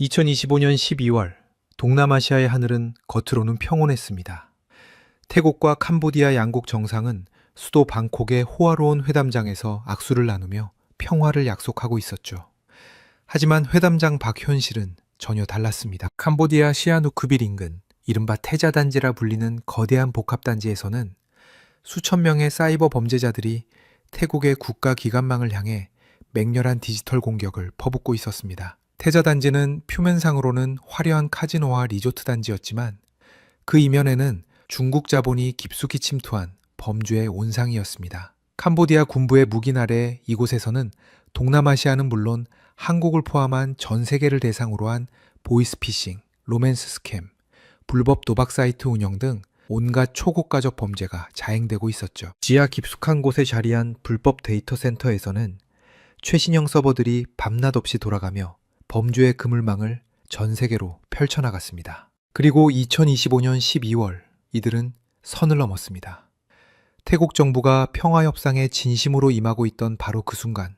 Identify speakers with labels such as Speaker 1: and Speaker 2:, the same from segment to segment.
Speaker 1: 2025년 12월 동남아시아의 하늘은 겉으로는 평온했습니다. 태국과 캄보디아 양국 정상은 수도 방콕의 호화로운 회담장에서 악수를 나누며 평화를 약속하고 있었죠. 하지만 회담장 밖 현실은 전혀 달랐습니다. 캄보디아 시아누크빌 인근 이른바 태자단지라 불리는 거대한 복합단지에서는 수천 명의 사이버 범죄자들이 태국의 국가기관망을 향해 맹렬한 디지털 공격을 퍼붓고 있었습니다. 태자단지는 표면상으로는 화려한 카지노와 리조트 단지였지만 그 이면에는 중국 자본이 깊숙이 침투한 범죄의 온상이었습니다. 캄보디아 군부의 묵인 아래 이곳에서는 동남아시아는 물론 한국을 포함한 전 세계를 대상으로 한 보이스피싱, 로맨스 스캠, 불법 도박 사이트 운영 등 온갖 초고가적 범죄가 자행되고 있었죠. 지하 깊숙한 곳에 자리한 불법 데이터 센터에서는 최신형 서버들이 밤낮 없이 돌아가며 범죄의 그물망을 전 세계로 펼쳐나갔습니다. 그리고 2025년 12월 이들은 선을 넘었습니다. 태국 정부가 평화협상에 진심으로 임하고 있던 바로 그 순간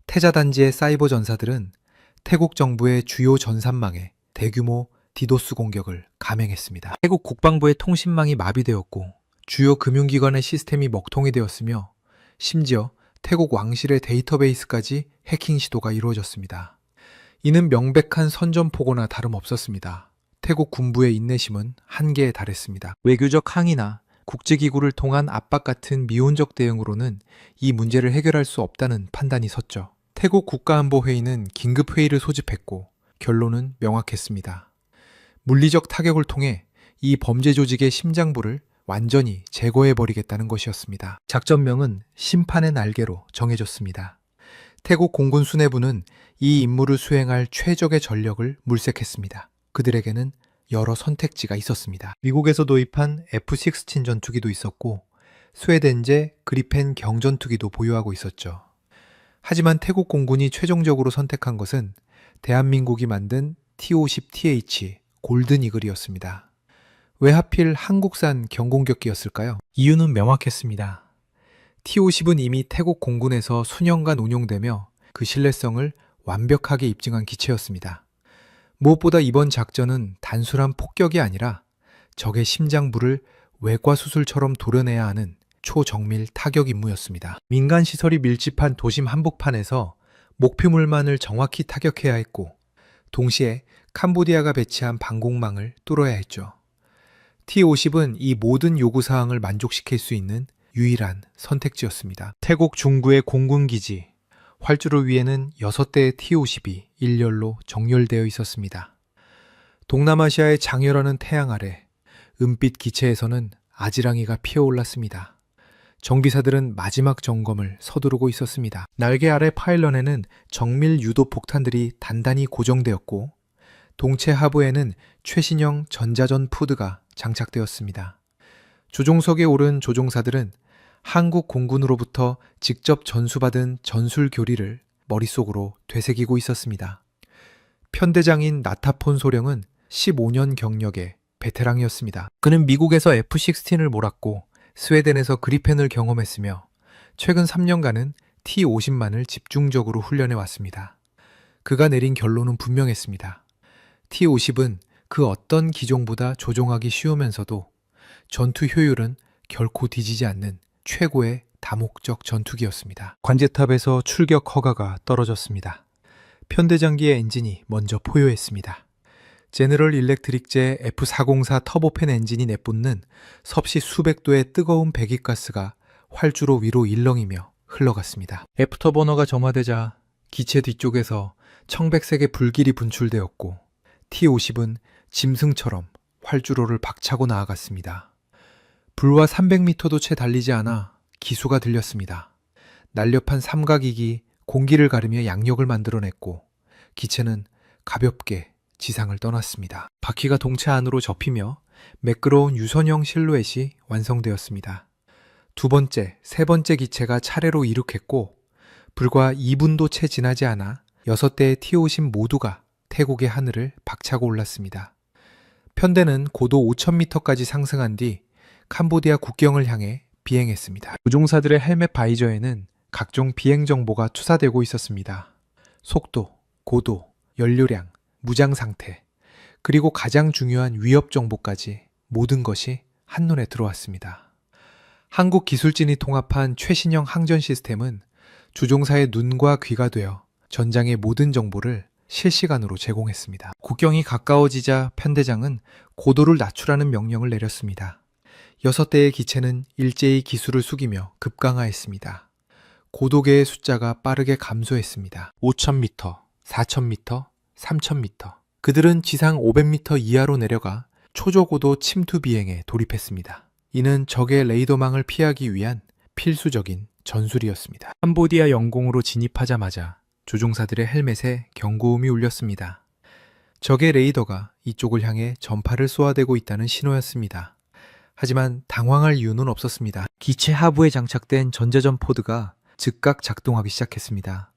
Speaker 1: 태자단지의 사이버 전사들은 태국 정부의 주요 전산망에 대규모 디도스 공격을 감행했습니다. 태국 국방부의 통신망이 마비되었고 주요 금융기관의 시스템이 먹통이 되었으며 심지어 태국 왕실의 데이터베이스까지 해킹 시도가 이루어졌습니다. 이는 명백한 선전포고나 다름없었습니다. 태국 군부의 인내심은 한계에 달했습니다. 외교적 항의나 국제기구를 통한 압박 같은 미온적 대응으로는 이 문제를 해결할 수 없다는 판단이 섰죠. 태국 국가안보회의는 긴급회의를 소집했고 결론은 명확했습니다. 물리적 타격을 통해 이 범죄 조직의 심장부를 완전히 제거해버리겠다는 것이었습니다. 작전명은 심판의 날개로 정해졌습니다. 태국 공군 수뇌부는 이 임무를 수행할 최적의 전력을 물색했습니다. 그들에게는 여러 선택지가 있었습니다. 미국에서 도입한 F-16 전투기도 있었고 스웨덴제 그리펜 경전투기도 보유하고 있었죠. 하지만 태국 공군이 최종적으로 선택한 것은 대한민국이 만든 T-50TH 골든 이글이었습니다. 왜 하필 한국산 경공격기였을까요? 이유는 명확했습니다. T-50은 이미 태국 공군에서 수년간 운용되며 그 신뢰성을 완벽하게 입증한 기체였습니다. 무엇보다 이번 작전은 단순한 폭격이 아니라 적의 심장부를 외과수술처럼 도려내야 하는 초정밀 타격 임무였습니다. 민간 시설이 밀집한 도심 한복판에서 목표물만을 정확히 타격해야 했고 동시에 캄보디아가 배치한 방공망을 뚫어야 했죠. T-50은 이 모든 요구사항을 만족시킬 수 있는 유일한 선택지였습니다. 태국 중구의 공군기지, 활주로 위에는 6대의 T-50이 일렬로 정렬되어 있었습니다. 동남아시아의 장렬하는 태양 아래 은빛 기체에서는 아지랑이가 피어올랐습니다. 정비사들은 마지막 점검을 서두르고 있었습니다. 날개 아래 파일런에는 정밀 유도 폭탄들이 단단히 고정되었고 동체 하부에는 최신형 전자전 푸드가 장착되었습니다. 조종석에 오른 조종사들은 한국 공군으로부터 직접 전수받은 전술 교리를 머릿속으로 되새기고 있었습니다. 편대장인 나타폰 소령은 15년 경력의 베테랑이었습니다. 그는 미국에서 F-16을 몰았고 스웨덴에서 그리펜을 경험했으며 최근 3년간은 T-50만을 집중적으로 훈련해 왔습니다. 그가 내린 결론은 분명했습니다. T-50은 그 어떤 기종보다 조종하기 쉬우면서도 전투 효율은 결코 뒤지지 않는 최고의 다목적 전투기였습니다. 관제탑에서 출격 허가가 떨어졌습니다. 편대장기의 엔진이 먼저 포효했습니다. 제너럴 일렉트릭제 F404 터보팬 엔진이 내뿜는 섭씨 수백 도의 뜨거운 배기가스가 활주로 위로 일렁이며 흘러갔습니다. F터버너가 점화되자 기체 뒤쪽에서 청백색의 불길이 분출되었고 T-50은 짐승처럼 활주로를 박차고 나아갔습니다. 불과 300m도 채 달리지 않아 기수가 들렸습니다. 날렵한 삼각익이 공기를 가르며 양력을 만들어냈고 기체는 가볍게 지상을 떠났습니다. 바퀴가 동체 안으로 접히며 매끄러운 유선형 실루엣이 완성되었습니다. 두 번째, 세 번째 기체가 차례로 이륙했고 불과 2분도 채 지나지 않아 6대의 T-50 모두가 태국의 하늘을 박차고 올랐습니다. 편대는 고도 5,000m까지 상승한 뒤 캄보디아 국경을 향해 비행했습니다. 조종사들의 헬멧 바이저에는 각종 비행 정보가 투사되고 있었습니다. 속도, 고도, 연료량, 무장 상태, 그리고 가장 중요한 위협 정보까지 모든 것이 한눈에 들어왔습니다. 한국 기술진이 통합한 최신형 항전 시스템은 조종사의 눈과 귀가 되어 전장의 모든 정보를 실시간으로 제공했습니다. 국경이 가까워지자 편대장은 고도를 낮추라는 명령을 내렸습니다. 6대의 기체는 일제히 기술을 숙이며 급강하했습니다. 고도계의 숫자가 빠르게 감소했습니다. 5,000m, 4,000m, 3,000m. 그들은 지상 500m 이하로 내려가 초저고도 침투 비행에 돌입했습니다. 이는 적의 레이더망을 피하기 위한 필수적인 전술이었습니다. 캄보디아 영공으로 진입하자마자 조종사들의 헬멧에 경고음이 울렸습니다. 적의 레이더가 이쪽을 향해 전파를 쏘아대고 있다는 신호였습니다. 하지만 당황할 이유는 없었습니다. 기체 하부에 장착된 전자전 포드가 즉각 작동하기 시작했습니다.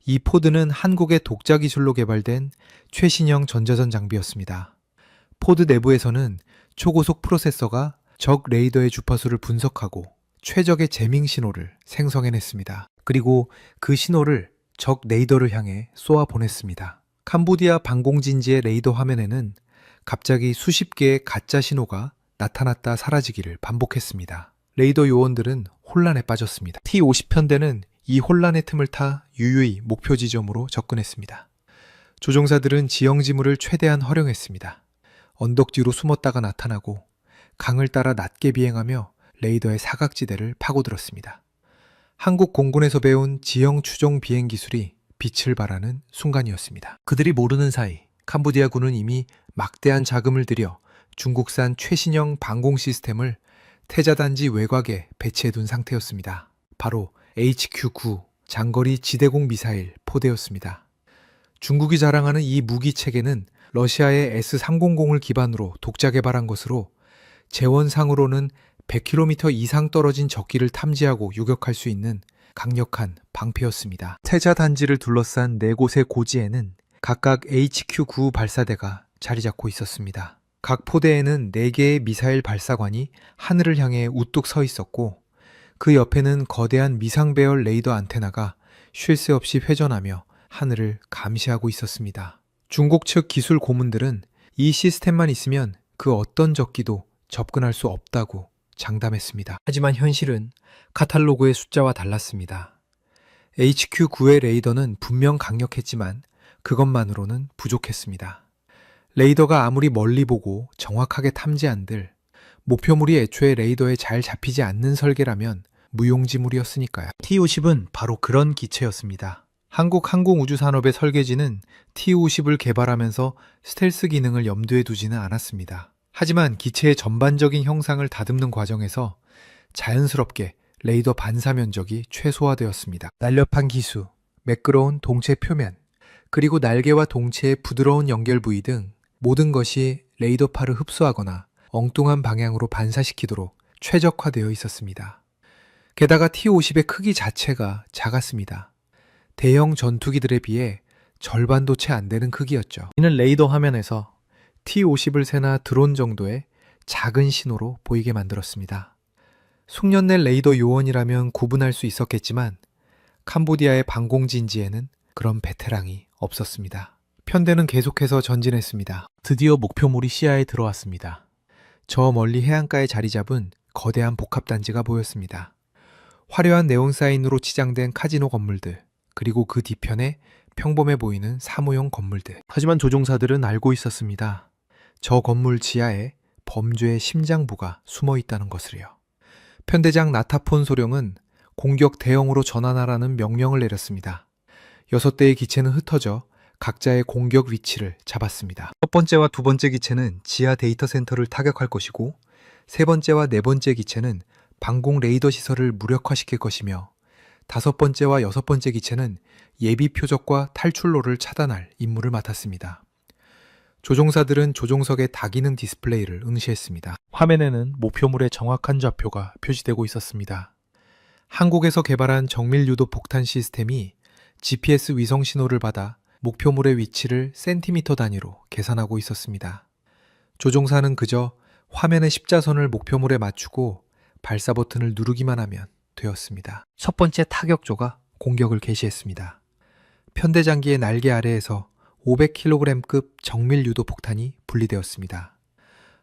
Speaker 1: 이 포드는 한국의 독자 기술로 개발된 최신형 전자전 장비였습니다. 포드 내부에서는 초고속 프로세서가 적 레이더의 주파수를 분석하고 최적의 재밍 신호를 생성해냈습니다. 그리고 그 신호를 적 레이더를 향해 쏘아 보냈습니다. 캄보디아 방공진지의 레이더 화면에는 갑자기 수십 개의 가짜 신호가 나타났다 사라지기를 반복했습니다. 레이더 요원들은 혼란에 빠졌습니다. T-50 편대는 이 혼란의 틈을 타 유유히 목표 지점으로 접근했습니다. 조종사들은 지형 지물을 최대한 활용했습니다. 언덕 뒤로 숨었다가 나타나고 강을 따라 낮게 비행하며 레이더의 사각지대를 파고들었습니다. 한국 공군에서 배운 지형 추종 비행 기술이 빛을 발하는 순간이었습니다. 그들이 모르는 사이 캄보디아군은 이미 막대한 자금을 들여 중국산 최신형 방공 시스템을 태자단지 외곽에 배치해둔 상태였습니다. 바로 HQ-9 장거리 지대공 미사일 포대였습니다. 중국이 자랑하는 이 무기 체계는 러시아의 S-300을 기반으로 독자 개발한 것으로 재원상으로는 100km 이상 떨어진 적기를 탐지하고 요격할 수 있는 강력한 방패였습니다. 태자단지를 둘러싼 4곳의 고지에는 각각 HQ-9 발사대가 자리 잡고 있었습니다. 각 포대에는 4개의 미사일 발사관이 하늘을 향해 우뚝 서 있었고 그 옆에는 거대한 미상배열 레이더 안테나가 쉴 새 없이 회전하며 하늘을 감시하고 있었습니다. 중국 측 기술 고문들은 이 시스템만 있으면 그 어떤 적기도 접근할 수 없다고 장담했습니다. 하지만 현실은 카탈로그의 숫자와 달랐습니다. HQ-9의 레이더는 분명 강력했지만 그것만으로는 부족했습니다. 레이더가 아무리 멀리 보고 정확하게 탐지한들 목표물이 애초에 레이더에 잘 잡히지 않는 설계라면 무용지물이었으니까요. T-50은 바로 그런 기체였습니다. 한국 항공우주산업의 설계지는 T-50을 개발하면서 스텔스 기능을 염두에 두지는 않았습니다. 하지만 기체의 전반적인 형상을 다듬는 과정에서 자연스럽게 레이더 반사 면적이 최소화되었습니다. 날렵한 기수, 매끄러운 동체 표면, 그리고 날개와 동체의 부드러운 연결 부위 등 모든 것이 레이더파를 흡수하거나 엉뚱한 방향으로 반사시키도록 최적화되어 있었습니다. 게다가 T-50의 크기 자체가 작았습니다. 대형 전투기들에 비해 절반도 채 안 되는 크기였죠. 이는 레이더 화면에서 T-50을 세나 드론 정도의 작은 신호로 보이게 만들었습니다. 숙련된 레이더 요원이라면 구분할 수 있었겠지만 캄보디아의 방공진지에는 그런 베테랑이 없었습니다. 편대는 계속해서 전진했습니다. 드디어 목표물이 시야에 들어왔습니다. 저 멀리 해안가에 자리 잡은 거대한 복합단지가 보였습니다. 화려한 네온사인으로 치장된 카지노 건물들, 그리고 그 뒤편에 평범해 보이는 사무용 건물들. 하지만 조종사들은 알고 있었습니다. 저 건물 지하에 범죄의 심장부가 숨어 있다는 것을요. 편대장 나타폰 소령은 공격 대형으로 전환하라는 명령을 내렸습니다. 6대의 기체는 흩어져 각자의 공격 위치를 잡았습니다. 첫 번째와 두 번째 기체는 지하 데이터 센터를 타격할 것이고 세 번째와 네 번째 기체는 방공 레이더 시설을 무력화시킬 것이며 다섯 번째와 여섯 번째 기체는 예비 표적과 탈출로를 차단할 임무를 맡았습니다. 조종사들은 조종석의 다기능 디스플레이를 응시했습니다. 화면에는 목표물의 정확한 좌표가 표시되고 있었습니다. 한국에서 개발한 정밀 유도 폭탄 시스템이 GPS 위성 신호를 받아 목표물의 위치를 센티미터 단위로 계산하고 있었습니다. 조종사는 그저 화면의 십자선을 목표물에 맞추고 발사 버튼을 누르기만 하면 되었습니다. 첫 번째 타격조가 공격을 개시했습니다. 편대장기의 날개 아래에서 500kg급 정밀 유도 폭탄이 분리되었습니다.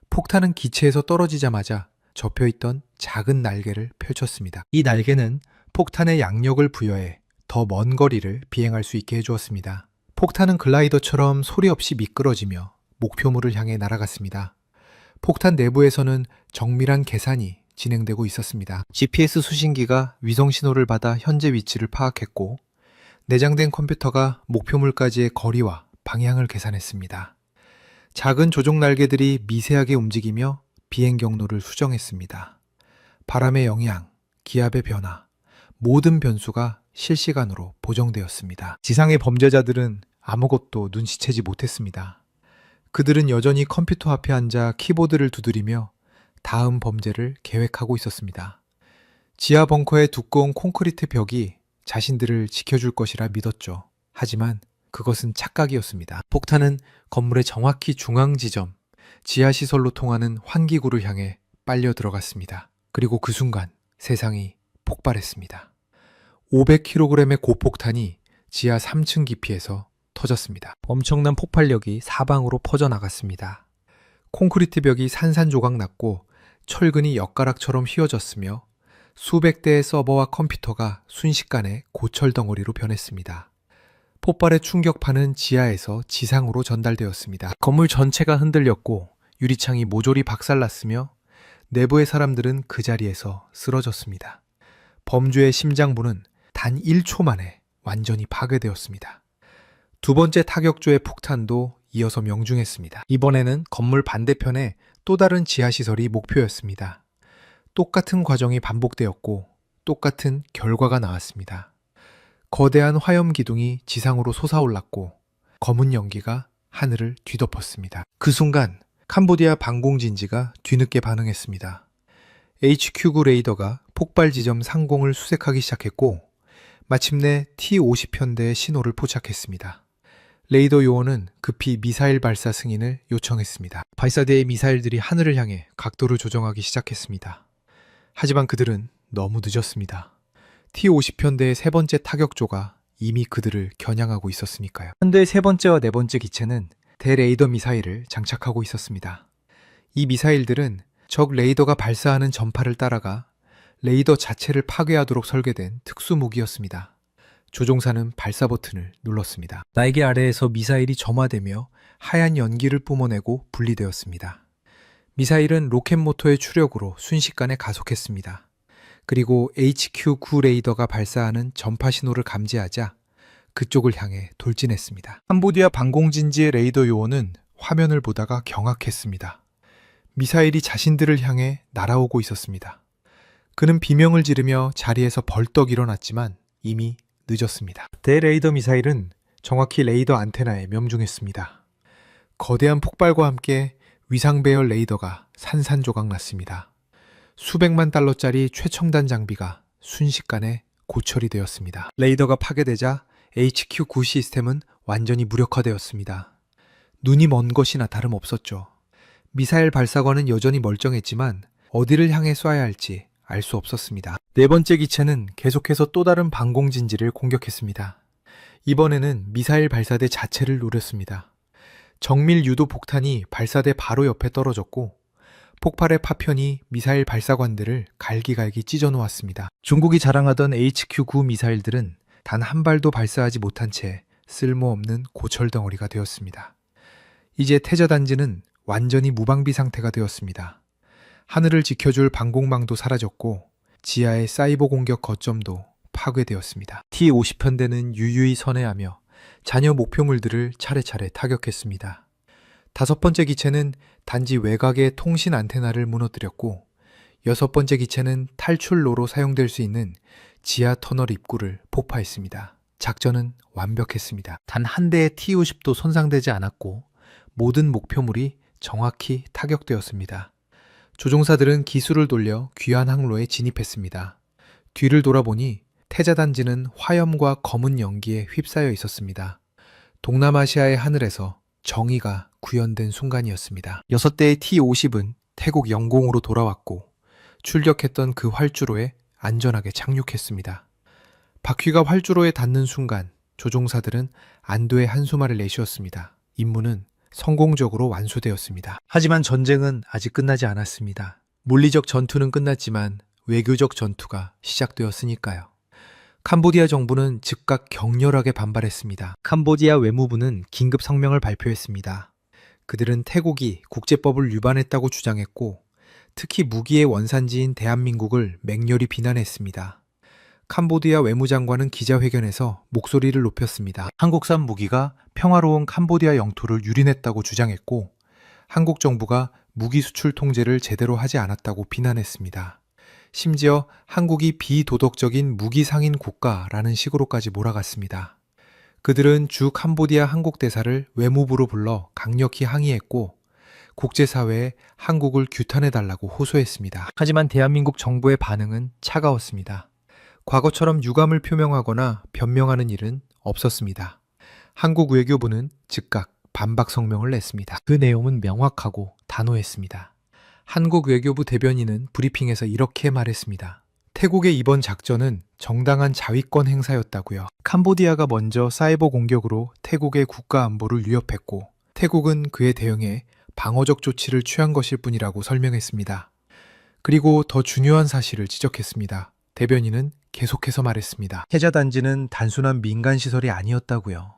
Speaker 1: 폭탄은 기체에서 떨어지자마자 접혀있던 작은 날개를 펼쳤습니다. 이 날개는 폭탄에 양력을 부여해 더 먼 거리를 비행할 수 있게 해주었습니다. 폭탄은 글라이더처럼 소리 없이 미끄러지며 목표물을 향해 날아갔습니다. 폭탄 내부에서는 정밀한 계산이 진행되고 있었습니다. GPS 수신기가 위성 신호를 받아 현재 위치를 파악했고, 내장된 컴퓨터가 목표물까지의 거리와 방향을 계산했습니다. 작은 조종 날개들이 미세하게 움직이며 비행 경로를 수정했습니다. 바람의 영향, 기압의 변화, 모든 변수가 실시간으로 보정되었습니다. 지상의 범죄자들은 아무것도 눈치채지 못했습니다. 그들은 여전히 컴퓨터 앞에 앉아 키보드를 두드리며 다음 범죄를 계획하고 있었습니다. 지하 벙커의 두꺼운 콘크리트 벽이 자신들을 지켜줄 것이라 믿었죠. 하지만 그것은 착각이었습니다. 폭탄은 건물의 정확히 중앙 지점, 지하시설로 통하는 환기구를 향해 빨려 들어갔습니다. 그리고 그 순간 세상이 폭발했습니다. 500kg의 고폭탄이 지하 3층 깊이에서 터졌습니다. 엄청난 폭발력이 사방으로 퍼져나갔습니다. 콘크리트 벽이 산산조각 났고 철근이 엿가락처럼 휘어졌으며 수백 대의 서버와 컴퓨터가 순식간에 고철덩어리로 변했습니다. 폭발의 충격파는 지하에서 지상으로 전달되었습니다. 건물 전체가 흔들렸고 유리창이 모조리 박살났으며 내부의 사람들은 그 자리에서 쓰러졌습니다. 범죄의 심장부는 단 1초 만에 완전히 파괴되었습니다. 두 번째 타격조의 폭탄도 이어서 명중했습니다. 이번에는 건물 반대편에 또 다른 지하시설이 목표였습니다. 똑같은 과정이 반복되었고 똑같은 결과가 나왔습니다. 거대한 화염 기둥이 지상으로 솟아올랐고 검은 연기가 하늘을 뒤덮었습니다. 그 순간 캄보디아 방공진지가 뒤늦게 반응했습니다. HQ-9 레이더가 폭발 지점 상공을 수색하기 시작했고 마침내 T-50편대의 신호를 포착했습니다. 레이더 요원은 급히 미사일 발사 승인을 요청했습니다. 발사대의 미사일들이 하늘을 향해 각도를 조정하기 시작했습니다. 하지만 그들은 너무 늦었습니다. T-50편대의 세 번째 타격조가 이미 그들을 겨냥하고 있었으니까요. 편대의 세 번째와 네 번째 기체는 대레이더 미사일을 장착하고 있었습니다. 이 미사일들은 적 레이더가 발사하는 전파를 따라가 레이더 자체를 파괴하도록 설계된 특수 무기였습니다. 조종사는 발사 버튼을 눌렀습니다. 날개 아래에서 미사일이 점화되며 하얀 연기를 뿜어내고 분리되었습니다. 미사일은 로켓 모터의 추력으로 순식간에 가속했습니다. 그리고 HQ-9 레이더가 발사하는 전파 신호를 감지하자 그쪽을 향해 돌진했습니다. 캄보디아 방공진지의 레이더 요원은 화면을 보다가 경악했습니다. 미사일이 자신들을 향해 날아오고 있었습니다. 그는 비명을 지르며 자리에서 벌떡 일어났지만 이미 늦었습니다. 대레이더 미사일은 정확히 레이더 안테나에 명중했습니다. 거대한 폭발과 함께 위상 배열 레이더가 산산조각 났습니다. 수백만 달러짜리 최첨단 장비가 순식간에 고철이 되었습니다. 레이더가 파괴되자 HQ-9 시스템은 완전히 무력화되었습니다. 눈이 먼 것이나 다름없었죠. 미사일 발사관은 여전히 멀쩡했지만 어디를 향해 쏴야 할지 알 수 없었습니다. 네 번째 기체는 계속해서 또 다른 방공진지를 공격했습니다. 이번에는 미사일 발사대 자체를 노렸습니다. 정밀 유도 폭탄이 발사대 바로 옆에 떨어졌고 폭발의 파편이 미사일 발사관들을 갈기갈기 찢어놓았습니다. 중국이 자랑하던 HQ-9 미사일들은 단 한 발도 발사하지 못한 채 쓸모없는 고철덩어리가 되었습니다. 이제 태저단지는 완전히 무방비 상태가 되었습니다. 하늘을 지켜줄 방공망도 사라졌고 지하의 사이버 공격 거점도 파괴되었습니다. T-50편대는 유유히 선회하며 잔여 목표물들을 차례차례 타격했습니다. 다섯 번째 기체는 단지 외곽의 통신 안테나를 무너뜨렸고 여섯 번째 기체는 탈출로로 사용될 수 있는 지하 터널 입구를 폭파했습니다. 작전은 완벽했습니다. 단 한 대의 T-50도 손상되지 않았고 모든 목표물이 정확히 타격되었습니다. 조종사들은 기술을 돌려 귀환 항로에 진입했습니다. 뒤를 돌아보니 태자단지는 화염과 검은 연기에 휩싸여 있었습니다. 동남아시아의 하늘에서 정의가 구현된 순간이었습니다. 6대의 T-50은 태국 영공으로 돌아왔고 출격했던 그 활주로에 안전하게 착륙했습니다. 바퀴가 활주로에 닿는 순간 조종사들은 안도의 한숨을 내쉬었습니다. 임무는 성공적으로 완수되었습니다. 하지만 전쟁은 아직 끝나지 않았습니다. 물리적 전투는 끝났지만 외교적 전투가 시작되었으니까요. 캄보디아 정부는 즉각 격렬하게 반발했습니다. 캄보디아 외무부는 긴급 성명을 발표했습니다. 그들은 태국이 국제법을 위반했다고 주장했고, 특히 무기의 원산지인 대한민국을 맹렬히 비난했습니다. 캄보디아 외무장관은 기자회견에서 목소리를 높였습니다. 한국산 무기가 평화로운 캄보디아 영토를 유린했다고 주장했고, 한국 정부가 무기 수출 통제를 제대로 하지 않았다고 비난했습니다. 심지어 한국이 비도덕적인 무기 상인 국가라는 식으로까지 몰아갔습니다. 그들은 주 캄보디아 한국 대사를 외무부로 불러 강력히 항의했고, 국제사회에 한국을 규탄해달라고 호소했습니다. 하지만 대한민국 정부의 반응은 차가웠습니다. 과거처럼 유감을 표명하거나 변명하는 일은 없었습니다. 한국 외교부는 즉각 반박 성명을 냈습니다. 그 내용은 명확하고 단호했습니다. 한국 외교부 대변인은 브리핑에서 이렇게 말했습니다. 태국의 이번 작전은 정당한 자위권 행사였다고요. 캄보디아가 먼저 사이버 공격으로 태국의 국가 안보를 위협했고, 태국은 그에 대응해 방어적 조치를 취한 것일 뿐이라고 설명했습니다. 그리고 더 중요한 사실을 지적했습니다. 대변인은 계속해서 말했습니다. 해자단지는 단순한 민간시설이 아니었다고요.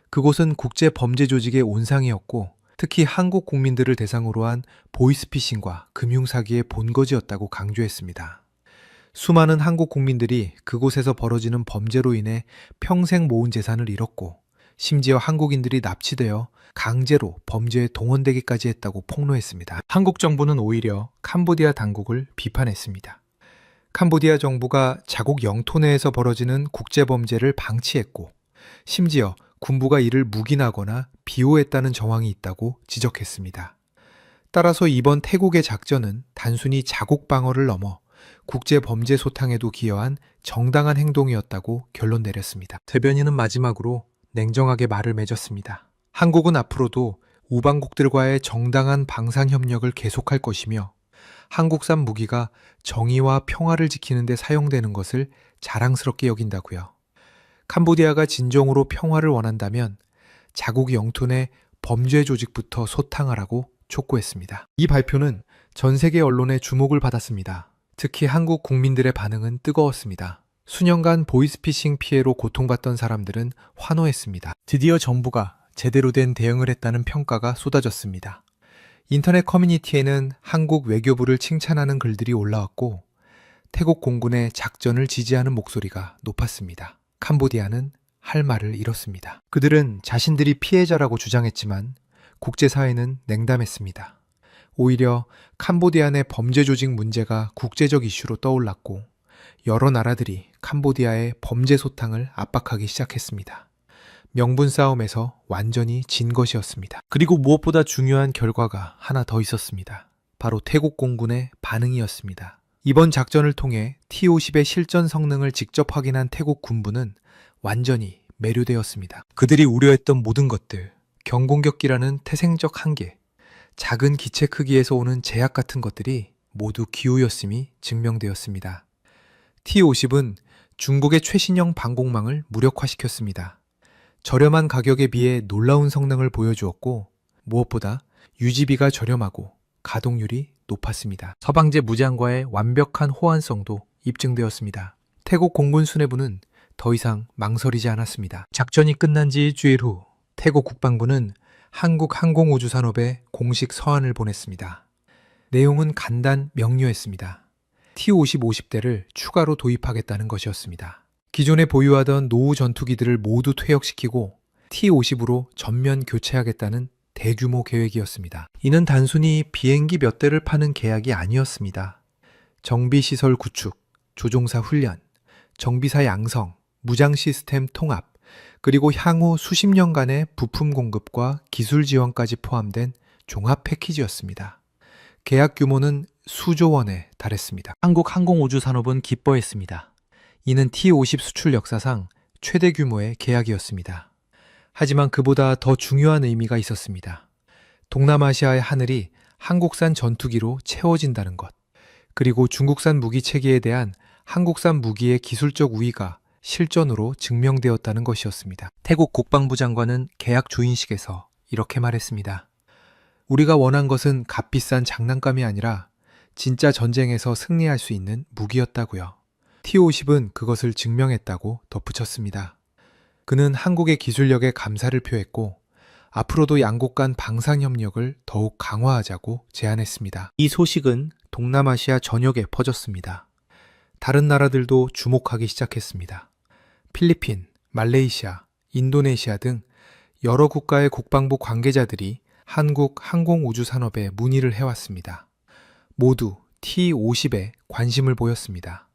Speaker 1: 그곳은 국제범죄조직의 온상이었고, 특히 한국 국민들을 대상으로 한 보이스피싱과 금융사기의 본거지였다고 강조했습니다. 수많은 한국 국민들이 그곳에서 벌어지는 범죄로 인해 평생 모은 재산을 잃었고, 심지어 한국인들이 납치되어 강제로 범죄에 동원되기까지 했다고 폭로했습니다. 한국 정부는 오히려 캄보디아 당국을 비판했습니다. 캄보디아 정부가 자국 영토 내에서 벌어지는 국제범죄를 방치했고, 심지어 군부가 이를 묵인하거나 비호했다는 정황이 있다고 지적했습니다. 따라서 이번 태국의 작전은 단순히 자국 방어를 넘어 국제범죄 소탕에도 기여한 정당한 행동이었다고 결론 내렸습니다. 대변인은 마지막으로 냉정하게 말을 맺었습니다. 한국은 앞으로도 우방국들과의 정당한 방산협력을 계속할 것이며, 한국산 무기가 정의와 평화를 지키는 데 사용되는 것을 자랑스럽게 여긴다고요. 캄보디아가 진정으로 평화를 원한다면 자국 영토 내 범죄 조직부터 소탕하라고 촉구했습니다. 이 발표는 전 세계 언론의 주목을 받았습니다. 특히 한국 국민들의 반응은 뜨거웠습니다. 수년간 보이스피싱 피해로 고통받던 사람들은 환호했습니다. 드디어 정부가 제대로 된 대응을 했다는 평가가 쏟아졌습니다. 인터넷 커뮤니티에는 한국 외교부를 칭찬하는 글들이 올라왔고, 태국 공군의 작전을 지지하는 목소리가 높았습니다. 캄보디아는 할 말을 잃었습니다. 그들은 자신들이 피해자라고 주장했지만 국제사회는 냉담했습니다. 오히려 캄보디아 내 범죄 조직 문제가 국제적 이슈로 떠올랐고, 여러 나라들이 캄보디아의 범죄 소탕을 압박하기 시작했습니다. 명분 싸움에서 완전히 진 것이었습니다. 그리고 무엇보다 중요한 결과가 하나 더 있었습니다. 바로 태국 공군의 반응이었습니다. 이번 작전을 통해 T-50의 실전 성능을 직접 확인한 태국 군부는 완전히 매료되었습니다. 그들이 우려했던 모든 것들, 경공격기라는 태생적 한계, 작은 기체 크기에서 오는 제약 같은 것들이 모두 기우였음이 증명되었습니다. T-50은 중국의 최신형 방공망을 무력화시켰습니다. 저렴한 가격에 비해 놀라운 성능을 보여주었고, 무엇보다 유지비가 저렴하고 가동률이 높았습니다. 서방제 무장과의 완벽한 호환성도 입증되었습니다. 태국 공군 수뇌부는 더 이상 망설이지 않았습니다. 작전이 끝난 지 일주일 후 태국 국방부는 한국 항공우주산업에 공식 서한을 보냈습니다. 내용은 간단 명료했습니다. T-50 50대를 추가로 도입하겠다는 것이었습니다. 기존에 보유하던 노후 전투기들을 모두 퇴역시키고 T-50으로 전면 교체하겠다는 대규모 계획이었습니다. 이는 단순히 비행기 몇 대를 파는 계약이 아니었습니다. 정비시설 구축, 조종사 훈련, 정비사 양성, 무장 시스템 통합, 그리고 향후 수십 년간의 부품 공급과 기술 지원까지 포함된 종합 패키지였습니다. 계약 규모는 수조 원에 달했습니다. 한국 항공우주산업은 기뻐했습니다. 이는 T-50 수출 역사상 최대 규모의 계약이었습니다. 하지만 그보다 더 중요한 의미가 있었습니다. 동남아시아의 하늘이 한국산 전투기로 채워진다는 것, 그리고 중국산 무기 체계에 대한 한국산 무기의 기술적 우위가 실전으로 증명되었다는 것이었습니다. 태국 국방부 장관은 계약 주인식에서 이렇게 말했습니다. 우리가 원한 것은 값비싼 장난감이 아니라 진짜 전쟁에서 승리할 수 있는 무기였다고요. T-50은 그것을 증명했다고 덧붙였습니다. 그는 한국의 기술력에 감사를 표했고 앞으로도 양국 간 방산 협력을 더욱 강화하자고 제안했습니다. 이 소식은 동남아시아 전역에 퍼졌습니다. 다른 나라들도 주목하기 시작했습니다. 필리핀, 말레이시아, 인도네시아 등 여러 국가의 국방부 관계자들이 한국 항공우주 산업에 문의를 해왔습니다. 모두 T-50에 관심을 보였습니다.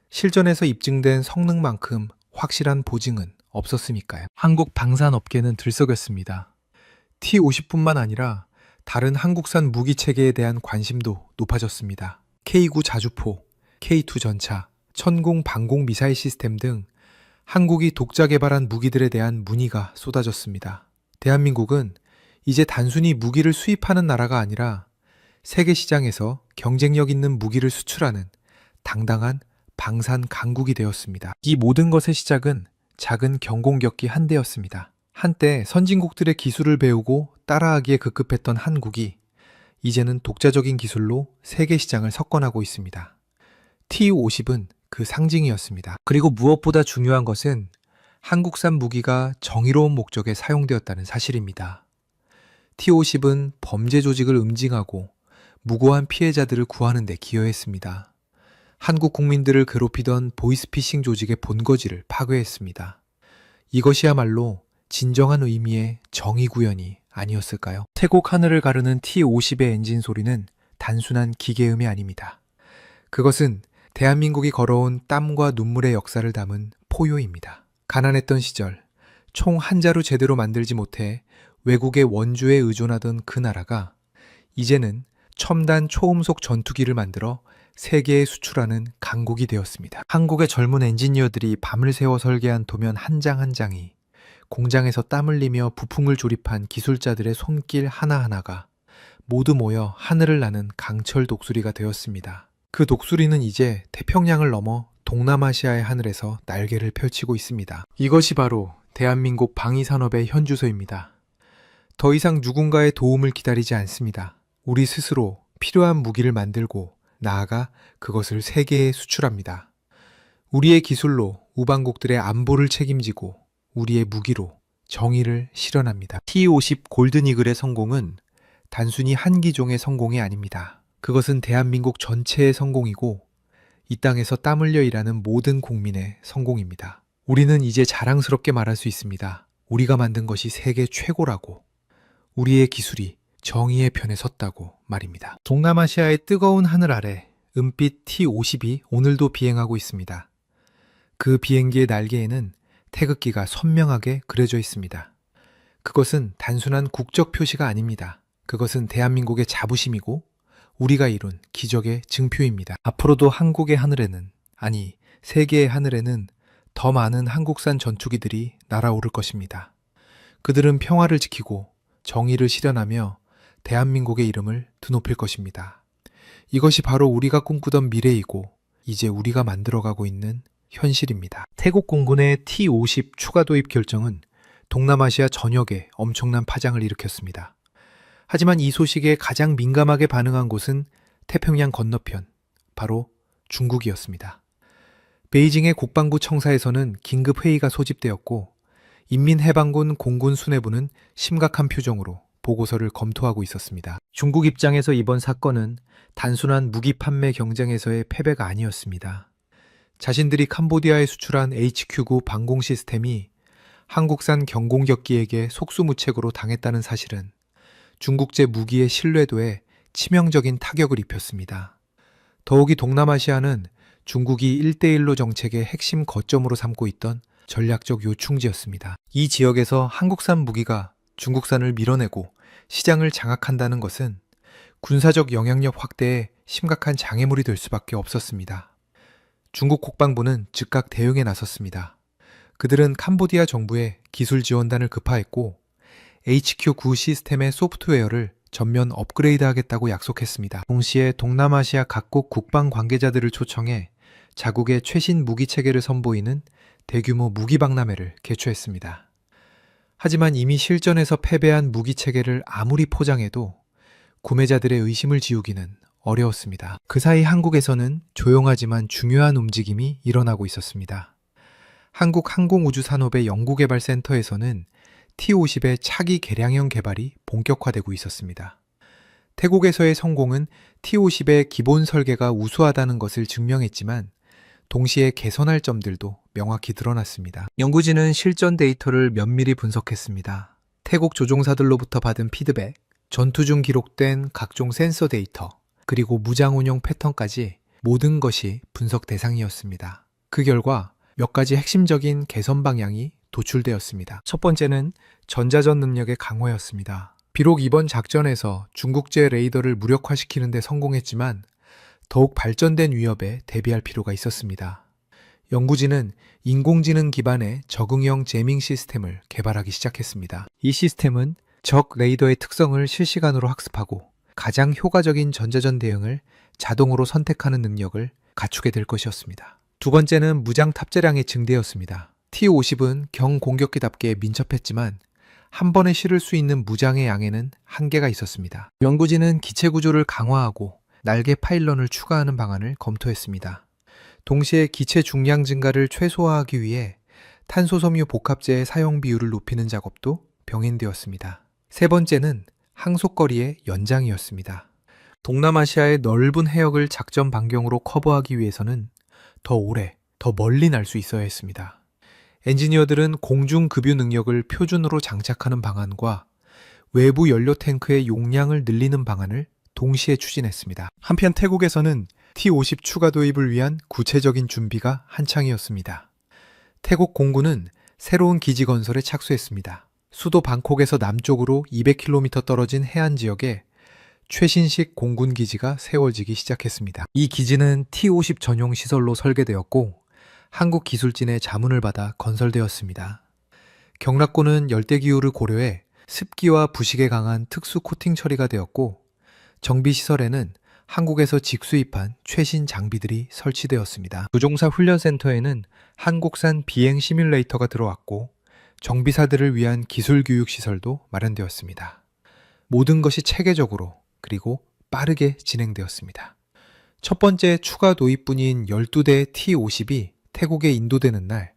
Speaker 1: 실전에서 입증된 성능만큼 확실한 보증은 없었으니까요. 한국 방산업계는 들썩였습니다. T-50뿐만 아니라 다른 한국산 무기 체계에 대한 관심도 높아졌습니다. K9 자주포, K2 전차, 천공 방공 미사일 시스템 등 한국이 독자 개발한 무기들에 대한 문의가 쏟아졌습니다. 대한민국은 이제 단순히 무기를 수입하는 나라가 아니라 세계 시장에서 경쟁력 있는 무기를 수출하는 당당한 방산 강국이 되었습니다. 이 모든 것의 시작은 작은 경공격기 한 대였습니다. 한때 선진국들의 기술을 배우고 따라하기에 급급했던 한국이 이제는 독자적인 기술로 세계 시장을 석권하고 있습니다. T-50은 그 상징이었습니다. 그리고 무엇보다 중요한 것은 한국산 무기가 정의로운 목적에 사용되었다는 사실입니다. T-50은 범죄 조직을 응징하고 무고한 피해자들을 구하는 데 기여했습니다. 한국 국민들을 괴롭히던 보이스피싱 조직의 본거지를 파괴했습니다. 이것이야말로 진정한 의미의 정의 구현이 아니었을까요? 태국 하늘을 가르는 T-50의 엔진 소리는 단순한 기계음이 아닙니다. 그것은 대한민국이 걸어온 땀과 눈물의 역사를 담은 포효입니다. 가난했던 시절, 총 한 자루 제대로 만들지 못해 외국의 원주에 의존하던 그 나라가 이제는 첨단 초음속 전투기를 만들어 세계에 수출하는 강국이 되었습니다. 한국의 젊은 엔지니어들이 밤을 새워 설계한 도면 한 장 한 장이 공장에서 땀 흘리며 부품을 조립한 기술자들의 손길 하나하나가 모두 모여 하늘을 나는 강철 독수리가 되었습니다. 그 독수리는 이제 태평양을 넘어 동남아시아의 하늘에서 날개를 펼치고 있습니다. 이것이 바로 대한민국 방위산업의 현주소입니다. 더 이상 누군가의 도움을 기다리지 않습니다. 우리 스스로 필요한 무기를 만들고 나아가 그것을 세계에 수출합니다. 우리의 기술로 우방국들의 안보를 책임지고 우리의 무기로 정의를 실현합니다. T-50 골든이글의 성공은 단순히 한 기종의 성공이 아닙니다. 그것은 대한민국 전체의 성공이고 이 땅에서 땀 흘려 일하는 모든 국민의 성공입니다. 우리는 이제 자랑스럽게 말할 수 있습니다. 우리가 만든 것이 세계 최고라고. 우리의 기술이 정의의 편에 섰다고 말입니다. 동남아시아의 뜨거운 하늘 아래 은빛 T-50이 오늘도 비행하고 있습니다. 그 비행기의 날개에는 태극기가 선명하게 그려져 있습니다. 그것은 단순한 국적 표시가 아닙니다. 그것은 대한민국의 자부심이고 우리가 이룬 기적의 증표입니다. 앞으로도 한국의 하늘에는, 아니 세계의 하늘에는 더 많은 한국산 전투기들이 날아오를 것입니다. 그들은 평화를 지키고 정의를 실현하며 대한민국의 이름을 드높일 것입니다. 이것이 바로 우리가 꿈꾸던 미래이고 이제 우리가 만들어가고 있는 현실입니다. 태국 공군의 T-50 추가 도입 결정은 동남아시아 전역에 엄청난 파장을 일으켰습니다. 하지만 이 소식에 가장 민감하게 반응한 곳은 태평양 건너편, 바로 중국이었습니다. 베이징의 국방부 청사에서는 긴급 회의가 소집되었고 인민해방군 공군 수뇌부는 심각한 표정으로 보고서를 검토하고 있었습니다. 중국 입장에서 이번 사건은 단순한 무기 판매 경쟁에서의 패배가 아니었습니다. 자신들이 캄보디아에 수출한 HQ-9 방공 시스템이 한국산 경공격기에게 속수무책으로 당했다는 사실은 중국제 무기의 신뢰도에 치명적인 타격을 입혔습니다. 더욱이 동남아시아는 중국이 1대1로 정책의 핵심 거점으로 삼고 있던 전략적 요충지였습니다. 이 지역에서 한국산 무기가 중국산을 밀어내고 시장을 장악한다는 것은 군사적 영향력 확대에 심각한 장애물이 될 수밖에 없었습니다. 중국 국방부는 즉각 대응에 나섰습니다. 그들은 캄보디아 정부에 기술 지원단을 급파했고 HQ-9 시스템의 소프트웨어를 전면 업그레이드하겠다고 약속했습니다. 동시에 동남아시아 각국 국방 관계자들을 초청해 자국의 최신 무기 체계를 선보이는 대규모 무기 박람회를 개최했습니다. 하지만 이미 실전에서 패배한 무기 체계를 아무리 포장해도 구매자들의 의심을 지우기는 어려웠습니다. 그 사이 한국에서는 조용하지만 중요한 움직임이 일어나고 있었습니다. 한국항공우주산업의 연구개발센터에서는 T-50의 차기 개량형 개발이 본격화되고 있었습니다. 태국에서의 성공은 T-50의 기본 설계가 우수하다는 것을 증명했지만 동시에 개선할 점들도 명확히 드러났습니다. 연구진은 실전 데이터를 면밀히 분석했습니다. 태국 조종사들로부터 받은 피드백, 전투 중 기록된 각종 센서 데이터, 그리고 무장 운영 패턴까지 모든 것이 분석 대상이었습니다. 그 결과 몇 가지 핵심적인 개선 방향이 도출되었습니다. 첫 번째는 전자전 능력의 강화였습니다. 비록 이번 작전에서 중국제 레이더를 무력화시키는 데 성공했지만 더욱 발전된 위협에 대비할 필요가 있었습니다. 연구진은 인공지능 기반의 적응형 제밍 시스템을 개발하기 시작했습니다. 이 시스템은 적 레이더의 특성을 실시간으로 학습하고 가장 효과적인 전자전 대응을 자동으로 선택하는 능력을 갖추게 될 것이었습니다. 두 번째는 무장 탑재량의 증대였습니다. T-50은 경공격기답게 민첩했지만 한 번에 실을 수 있는 무장의 양에는 한계가 있었습니다. 연구진은 기체 구조를 강화하고 날개 파일런을 추가하는 방안을 검토했습니다. 동시에 기체 중량 증가를 최소화하기 위해 탄소섬유 복합재의 사용 비율을 높이는 작업도 병행되었습니다. 세 번째는 항속거리의 연장이었습니다. 동남아시아의 넓은 해역을 작전 반경으로 커버하기 위해서는 더 오래, 더 멀리 날 수 있어야 했습니다. 엔지니어들은 공중급유 능력을 표준으로 장착하는 방안과 외부 연료 탱크의 용량을 늘리는 방안을 동시에 추진했습니다. 한편 태국에서는 T-50 추가 도입을 위한 구체적인 준비가 한창이었습니다. 태국 공군은 새로운 기지 건설에 착수했습니다. 수도 방콕에서 남쪽으로 200km 떨어진 해안 지역에 최신식 공군 기지가 세워지기 시작했습니다. 이 기지는 T-50 전용 시설로 설계되었고 한국 기술진의 자문을 받아 건설되었습니다. 경락고는 열대기후를 고려해 습기와 부식에 강한 특수 코팅 처리가 되었고 정비시설에는 한국에서 직수입한 최신 장비들이 설치되었습니다. 조종사 훈련센터에는 한국산 비행 시뮬레이터가 들어왔고 정비사들을 위한 기술교육시설도 마련되었습니다. 모든 것이 체계적으로 그리고 빠르게 진행되었습니다. 첫 번째 추가 도입분인 12대의 T-50이 태국에 인도되는 날,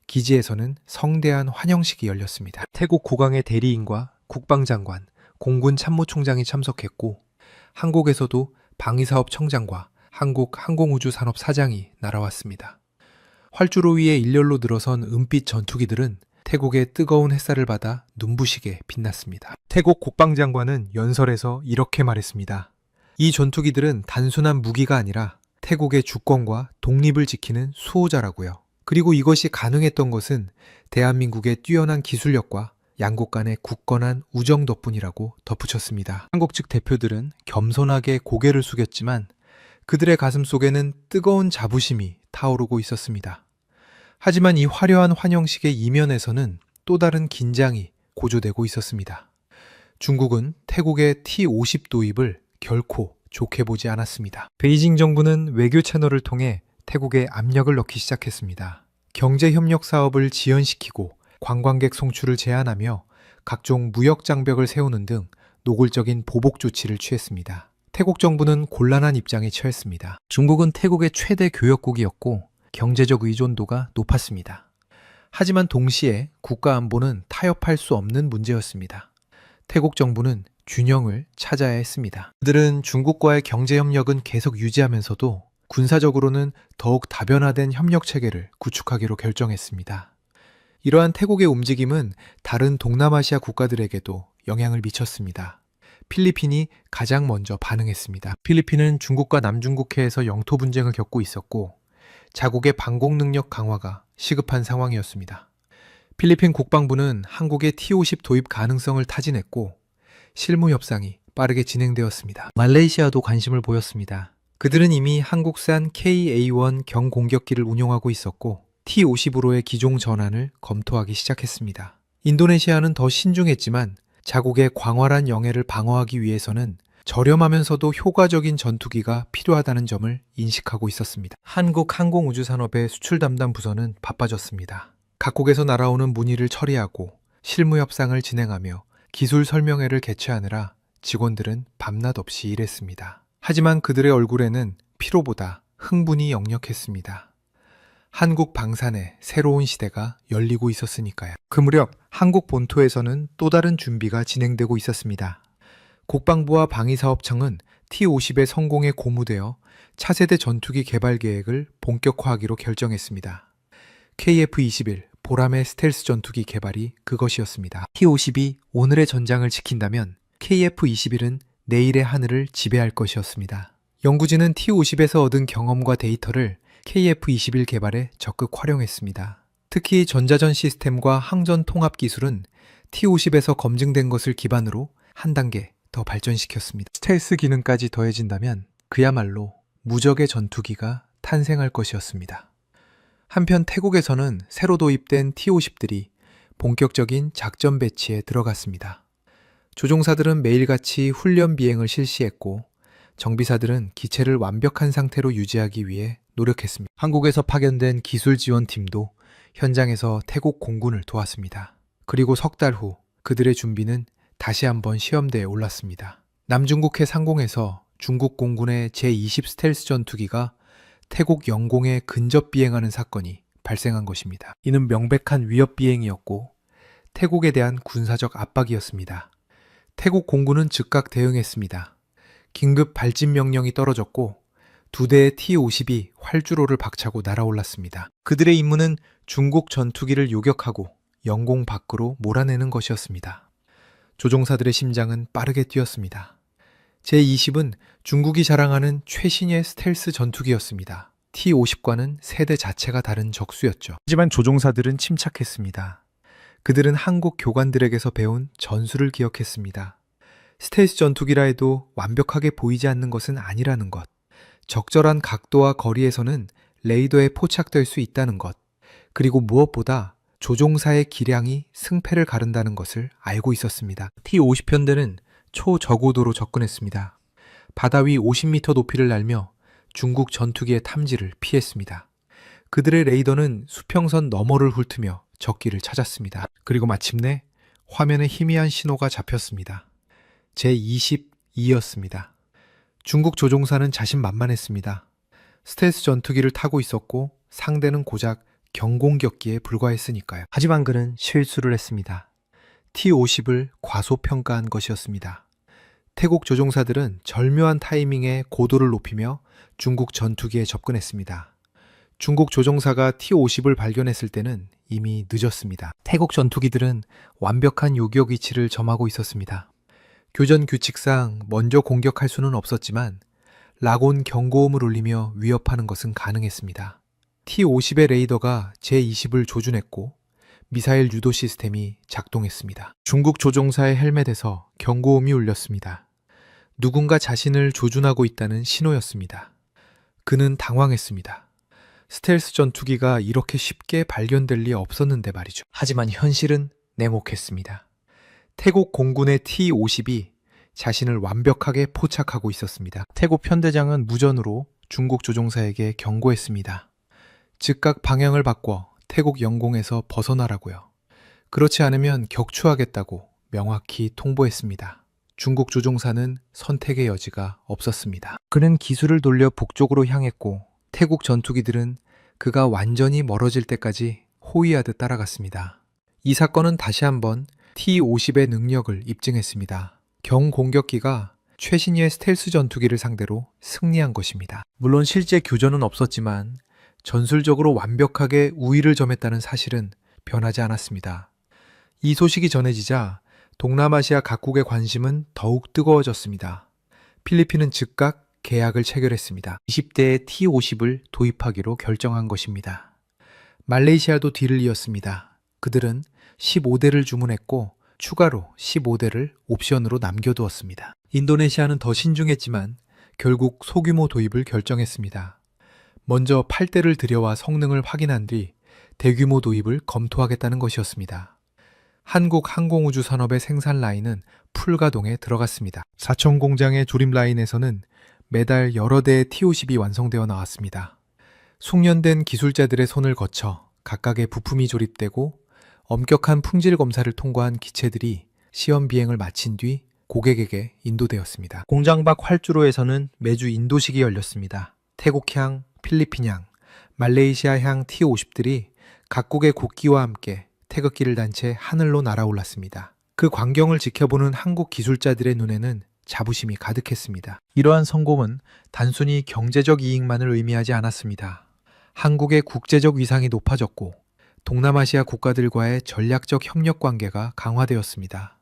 Speaker 1: 기지에서는 성대한 환영식이 열렸습니다. 태국 국왕의 대리인과 국방장관, 공군 참모총장이 참석했고 한국에서도 방위사업 청장과 한국항공우주산업 사장이 날아왔습니다. 활주로 위에 일렬로 늘어선 은빛 전투기들은 태국의 뜨거운 햇살을 받아 눈부시게 빛났습니다. 태국 국방장관은 연설에서 이렇게 말했습니다. 이 전투기들은 단순한 무기가 아니라 태국의 주권과 독립을 지키는 수호자라고요. 그리고 이것이 가능했던 것은 대한민국의 뛰어난 기술력과 양국 간의 굳건한 우정 덕분이라고 덧붙였습니다. 한국 측 대표들은 겸손하게 고개를 숙였지만 그들의 가슴 속에는 뜨거운 자부심이 타오르고 있었습니다. 하지만 이 화려한 환영식의 이면에서는 또 다른 긴장이 고조되고 있었습니다. 중국은 태국의 T-50 도입을 결코 좋게 보지 않았습니다. 베이징 정부는 외교 채널을 통해 태국에 압력을 넣기 시작했습니다. 경제협력 사업을 지연시키고 관광객 송출을 제한하며 각종 무역 장벽을 세우는 등 노골적인 보복 조치를 취했습니다. 태국 정부는 곤란한 입장에 처했습니다. 중국은 태국의 최대 교역국이었고 경제적 의존도가 높았습니다. 하지만 동시에 국가 안보는 타협할 수 없는 문제였습니다. 태국 정부는 균형을 찾아야 했습니다. 그들은 중국과의 경제협력은 계속 유지하면서도 군사적으로는 더욱 다변화된 협력 체계를 구축하기로 결정했습니다. 이러한 태국의 움직임은 다른 동남아시아 국가들에게도 영향을 미쳤습니다. 필리핀이 가장 먼저 반응했습니다. 필리핀은 중국과 남중국해에서 영토 분쟁을 겪고 있었고 자국의 방공 능력 강화가 시급한 상황이었습니다. 필리핀 국방부는 한국의 T-50 도입 가능성을 타진했고 실무 협상이 빠르게 진행되었습니다. 말레이시아도 관심을 보였습니다. 그들은 이미 한국산 KA-1 경공격기를 운용하고 있었고 T-50으로의 기종 전환을 검토하기 시작했습니다. 인도네시아는 더 신중했지만 자국의 광활한 영해를 방어하기 위해서는 저렴하면서도 효과적인 전투기가 필요하다는 점을 인식하고 있었습니다. 한국 항공우주산업의 수출 담당 부서는 바빠졌습니다. 각국에서 날아오는 문의를 처리하고 실무 협상을 진행하며 기술 설명회를 개최하느라 직원들은 밤낮 없이 일했습니다. 하지만 그들의 얼굴에는 피로보다 흥분이 역력했습니다. 한국 방산의 새로운 시대가 열리고 있었으니까요. 그 무렵 한국 본토에서는 또 다른 준비가 진행되고 있었습니다. 국방부와 방위사업청은 T-50의 성공에 고무되어 차세대 전투기 개발 계획을 본격화하기로 결정했습니다. KF-21 보람의 스텔스 전투기 개발이 그것이었습니다. T-50이 오늘의 전장을 지킨다면 KF-21은 내일의 하늘을 지배할 것이었습니다. 연구진은 T-50에서 얻은 경험과 데이터를 KF-21 개발에 적극 활용했습니다. 특히 전자전 시스템과 항전 통합 기술은 T-50에서 검증된 것을 기반으로 한 단계 더 발전시켰습니다. 스텔스 기능까지 더해진다면 그야말로 무적의 전투기가 탄생할 것이었습니다. 한편 태국에서는 새로 도입된 T-50들이 본격적인 작전 배치에 들어갔습니다. 조종사들은 매일같이 훈련 비행을 실시했고 정비사들은 기체를 완벽한 상태로 유지하기 위해 노력했습니다. 한국에서 파견된 기술 지원팀도 현장에서 태국 공군을 도왔습니다. 그리고 석 달 후 그들의 준비는 다시 한번 시험대에 올랐습니다. 남중국해 상공에서 중국 공군의 제-20 스텔스 전투기가 태국 영공에 근접 비행하는 사건이 발생한 것입니다. 이는 명백한 위협 비행이었고 태국에 대한 군사적 압박이었습니다. 태국 공군은 즉각 대응했습니다. 긴급 발진 명령이 떨어졌고 두 대의 T-50이 활주로를 박차고 날아올랐습니다. 그들의 임무는 중국 전투기를 요격하고 영공 밖으로 몰아내는 것이었습니다. 조종사들의 심장은 빠르게 뛰었습니다. 제-20은 중국이 자랑하는 최신의 스텔스 전투기였습니다. T-50과는 세대 자체가 다른 적수였죠. 하지만 조종사들은 침착했습니다. 그들은 한국 교관들에게서 배운 전술을 기억했습니다. 스텔스 전투기라 해도 완벽하게 보이지 않는 것은 아니라는 것. 적절한 각도와 거리에서는 레이더에 포착될 수 있다는 것. 그리고 무엇보다 조종사의 기량이 승패를 가른다는 것을 알고 있었습니다. T-50 편대는 초저고도로 접근했습니다. 바다 위 50m 높이를 날며 중국 전투기의 탐지를 피했습니다. 그들의 레이더는 수평선 너머를 훑으며 적기를 찾았습니다. 그리고 마침내 화면에 희미한 신호가 잡혔습니다. 제-22였습니다. 중국 조종사는 자신만만했습니다. 스텔스 전투기를 타고 있었고 상대는 고작 경공격기에 불과했으니까요. 하지만 그는 실수를 했습니다. T-50을 과소평가한 것이었습니다. 태국 조종사들은 절묘한 타이밍에 고도를 높이며 중국 전투기에 접근했습니다. 중국 조종사가 T-50을 발견했을 때는 이미 늦었습니다. 태국 전투기들은 완벽한 요격 위치를 점하고 있었습니다. 교전 규칙상 먼저 공격할 수는 없었지만 라곤 경고음을 울리며 위협하는 것은 가능했습니다. T-50의 레이더가 제-20을 조준했고 미사일 유도 시스템이 작동했습니다. 중국 조종사의 헬멧에서 경고음이 울렸습니다. 누군가 자신을 조준하고 있다는 신호였습니다. 그는 당황했습니다. 스텔스 전투기가 이렇게 쉽게 발견될 리 없었는데 말이죠. 하지만 현실은 냉혹했습니다. 태국 공군의 T-50이 자신을 완벽하게 포착하고 있었습니다. 태국 편대장은 무전으로 중국 조종사에게 경고했습니다. 즉각 방향을 바꿔 태국 영공에서 벗어나라고요. 그렇지 않으면 격추하겠다고 명확히 통보했습니다. 중국 조종사는 선택의 여지가 없었습니다. 그는 기술을 돌려 북쪽으로 향했고 태국 전투기들은 그가 완전히 멀어질 때까지 호위하듯 따라갔습니다. 이 사건은 다시 한번 T-50의 능력을 입증했습니다. 경공격기가 최신의 스텔스 전투기를 상대로 승리한 것입니다. 물론 실제 교전은 없었지만 전술적으로 완벽하게 우위를 점했다는 사실은 변하지 않았습니다. 이 소식이 전해지자 동남아시아 각국의 관심은 더욱 뜨거워졌습니다. 필리핀은 즉각 계약을 체결했습니다. 20대의 T-50을 도입하기로 결정한 것입니다. 말레이시아도 뒤를 이었습니다. 그들은 15대를 주문했고 추가로 15대를 옵션으로 남겨두었습니다. 인도네시아는 더 신중했지만 결국 소규모 도입을 결정했습니다. 먼저 8대를 들여와 성능을 확인한 뒤 대규모 도입을 검토하겠다는 것이었습니다. 한국항공우주산업의 생산 라인은 풀가동에 들어갔습니다. 사천 공장의 조립 라인에서는 매달 여러 대의 T-50이 완성되어 나왔습니다. 숙련된 기술자들의 손을 거쳐 각각의 부품이 조립되고 엄격한 품질 검사를 통과한 기체들이 시험 비행을 마친 뒤 고객에게 인도되었습니다. 공장 밖 활주로에서는 매주 인도식이 열렸습니다. 태국향, 필리핀향, 말레이시아향 T-50들이 각국의 국기와 함께 태극기를 단 채 하늘로 날아올랐습니다. 그 광경을 지켜보는 한국 기술자들의 눈에는 자부심이 가득했습니다. 이러한 성공은 단순히 경제적 이익만을 의미하지 않았습니다. 한국의 국제적 위상이 높아졌고 동남아시아 국가들과의 전략적 협력 관계가 강화되었습니다.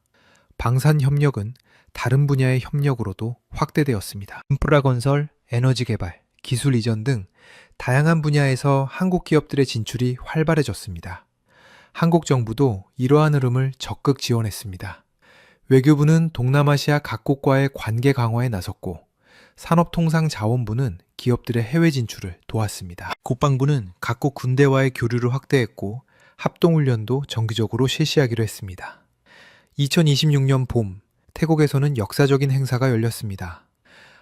Speaker 1: 방산 협력은 다른 분야의 협력으로도 확대되었습니다. 인프라 건설, 에너지 개발, 기술 이전 등 다양한 분야에서 한국 기업들의 진출이 활발해졌습니다. 한국 정부도 이러한 흐름을 적극 지원했습니다. 외교부는 동남아시아 각국과의 관계 강화에 나섰고 산업통상자원부는 기업들의 해외 진출을 도왔습니다. 국방부는 각국 군대와의 교류를 확대했고 합동훈련도 정기적으로 실시하기로 했습니다. 2026년 봄, 태국에서는 역사적인 행사가 열렸습니다.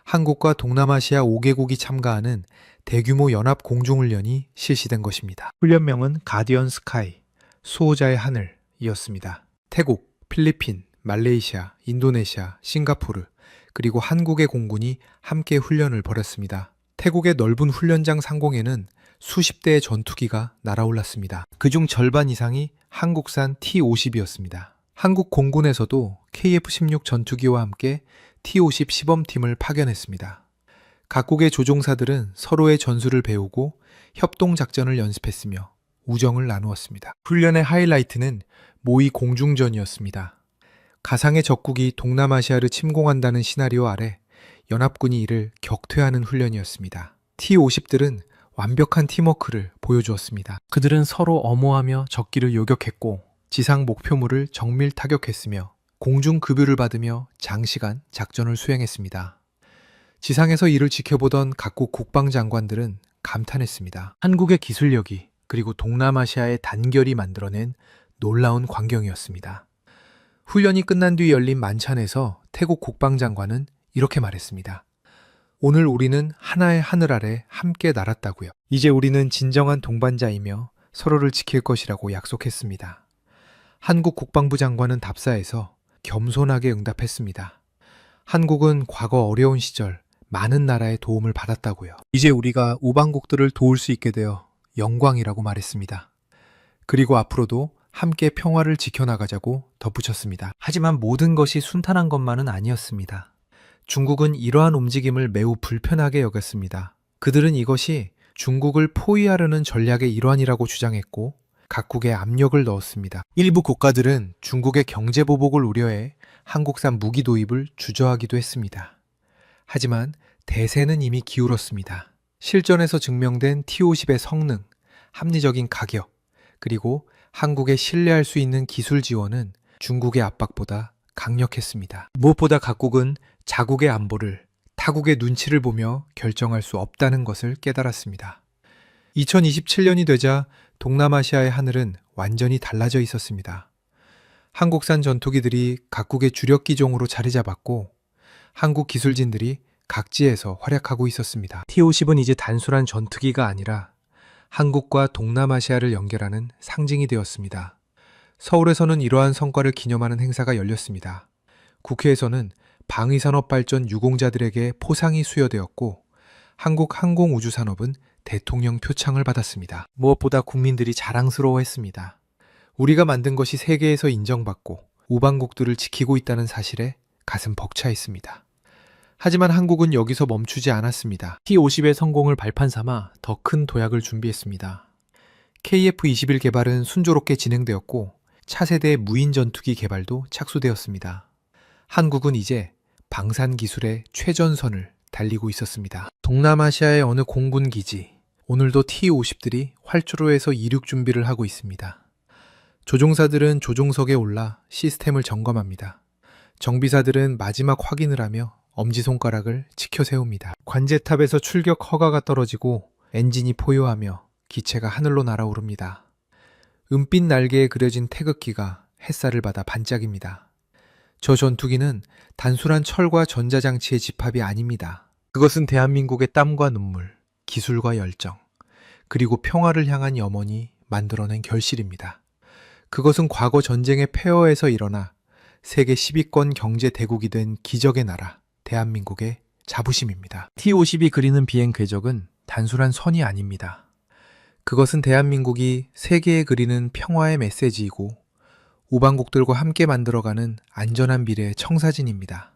Speaker 1: 한국과 동남아시아 5개국이 참가하는 대규모 연합 공중훈련이 실시된 것입니다. 훈련명은 가디언 스카이, 수호자의 하늘이었습니다. 태국, 필리핀, 말레이시아, 인도네시아, 싱가포르, 그리고 한국의 공군이 함께 훈련을 벌였습니다. 태국의 넓은 훈련장 상공에는 수십 대의 전투기가 날아올랐습니다. 그중 절반 이상이 한국산 T-50이었습니다. 한국 공군에서도 KF-16 전투기와 함께 T-50 시범팀을 파견했습니다. 각국의 조종사들은 서로의 전술을 배우고 협동작전을 연습했으며 우정을 나누었습니다. 훈련의 하이라이트는 모의 공중전이었습니다. 가상의 적국이 동남아시아를 침공한다는 시나리오 아래 연합군이 이를 격퇴하는 훈련이었습니다. T-50들은 완벽한 팀워크를 보여주었습니다. 그들은 서로 엄호하며 적기를 요격했고 지상 목표물을 정밀 타격했으며 공중 급유를 받으며 장시간 작전을 수행했습니다. 지상에서 이를 지켜보던 각국 국방장관들은 감탄했습니다. 한국의 기술력이 그리고 동남아시아의 단결이 만들어낸 놀라운 광경이었습니다. 훈련이 끝난 뒤 열린 만찬에서 태국 국방장관은 이렇게 말했습니다. 오늘 우리는 하나의 하늘 아래 함께 날았다고요. 이제 우리는 진정한 동반자이며 서로를 지킬 것이라고 약속했습니다. 한국 국방부 장관은 답사에서 겸손하게 응답했습니다. 한국은 과거 어려운 시절 많은 나라의 도움을 받았다고요. 이제 우리가 우방국들을 도울 수 있게 되어 영광이라고 말했습니다. 그리고 앞으로도 함께 평화를 지켜나가자고 덧붙였습니다. 하지만 모든 것이 순탄한 것만은 아니었습니다. 중국은 이러한 움직임을 매우 불편하게 여겼습니다. 그들은 이것이 중국을 포위하려는 전략의 일환이라고 주장했고 각국에 압력을 넣었습니다. 일부 국가들은 중국의 경제 보복을 우려해 한국산 무기 도입을 주저하기도 했습니다. 하지만 대세는 이미 기울었습니다. 실전에서 증명된 T-50의 성능, 합리적인 가격, 그리고 한국에 신뢰할 수 있는 기술 지원은 중국의 압박보다 강력했습니다. 무엇보다 각국은 자국의 안보를 타국의 눈치를 보며 결정할 수 없다는 것을 깨달았습니다. 2027년이 되자 동남아시아의 하늘은 완전히 달라져 있었습니다. 한국산 전투기들이 각국의 주력 기종으로 자리 잡았고 한국 기술진들이 각지에서 활약하고 있었습니다. T-50은 이제 단순한 전투기가 아니라 한국과 동남아시아를 연결하는 상징이 되었습니다. 서울에서는 이러한 성과를 기념하는 행사가 열렸습니다. 국회에서는 방위산업 발전 유공자들에게 포상이 수여되었고 한국 항공우주산업은 대통령 표창을 받았습니다. 무엇보다 국민들이 자랑스러워했습니다. 우리가 만든 것이 세계에서 인정받고 우방국들을 지키고 있다는 사실에 가슴 벅차 있습니다. 하지만 한국은 여기서 멈추지 않았습니다. T-50의 성공을 발판 삼아 더 큰 도약을 준비했습니다. KF-21 개발은 순조롭게 진행되었고 차세대 무인 전투기 개발도 착수되었습니다. 한국은 이제 방산 기술의 최전선을 달리고 있었습니다. 동남아시아의 어느 공군 기지, 오늘도 T-50들이 활주로에서 이륙 준비를 하고 있습니다. 조종사들은 조종석에 올라 시스템을 점검합니다. 정비사들은 마지막 확인을 하며 엄지손가락을 치켜 세웁니다. 관제탑에서 출격 허가가 떨어지고 엔진이 포효하며 기체가 하늘로 날아오릅니다. 은빛 날개에 그려진 태극기가 햇살을 받아 반짝입니다. 저 전투기는 단순한 철과 전자장치의 집합이 아닙니다. 그것은 대한민국의 땀과 눈물, 기술과 열정, 그리고 평화를 향한 염원이 만들어낸 결실입니다. 그것은 과거 전쟁의 폐허에서 일어나 세계 10위권 경제 대국이 된 기적의 나라, 대한민국의 자부심입니다. T-50이 그리는 비행 궤적은 단순한 선이 아닙니다. 그것은 대한민국이 세계에 그리는 평화의 메시지이고 우방국들과 함께 만들어가는 안전한 미래의 청사진입니다.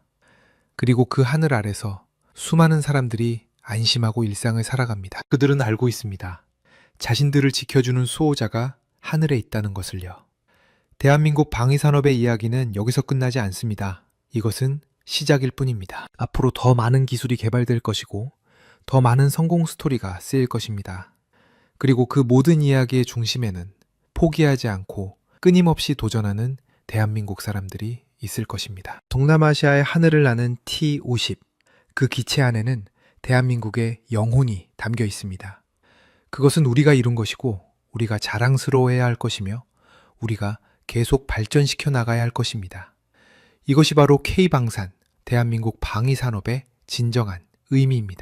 Speaker 1: 그리고 그 하늘 아래서 수많은 사람들이 안심하고 일상을 살아갑니다. 그들은 알고 있습니다. 자신들을 지켜주는 수호자가 하늘에 있다는 것을요. 대한민국 방위산업의 이야기는 여기서 끝나지 않습니다. 이것은 시작일 뿐입니다. 앞으로 더 많은 기술이 개발될 것이고 더 많은 성공 스토리가 쓰일 것입니다. 그리고 그 모든 이야기의 중심에는 포기하지 않고 끊임없이 도전하는 대한민국 사람들이 있을 것입니다. 동남아시아의 하늘을 나는 T-50. 그 기체 안에는 대한민국의 영혼이 담겨 있습니다. 그것은 우리가 이룬 것이고 우리가 자랑스러워해야 할 것이며 우리가 계속 발전시켜 나가야 할 것입니다. 이것이 바로 K방산, 대한민국 방위산업의 진정한 의미입니다.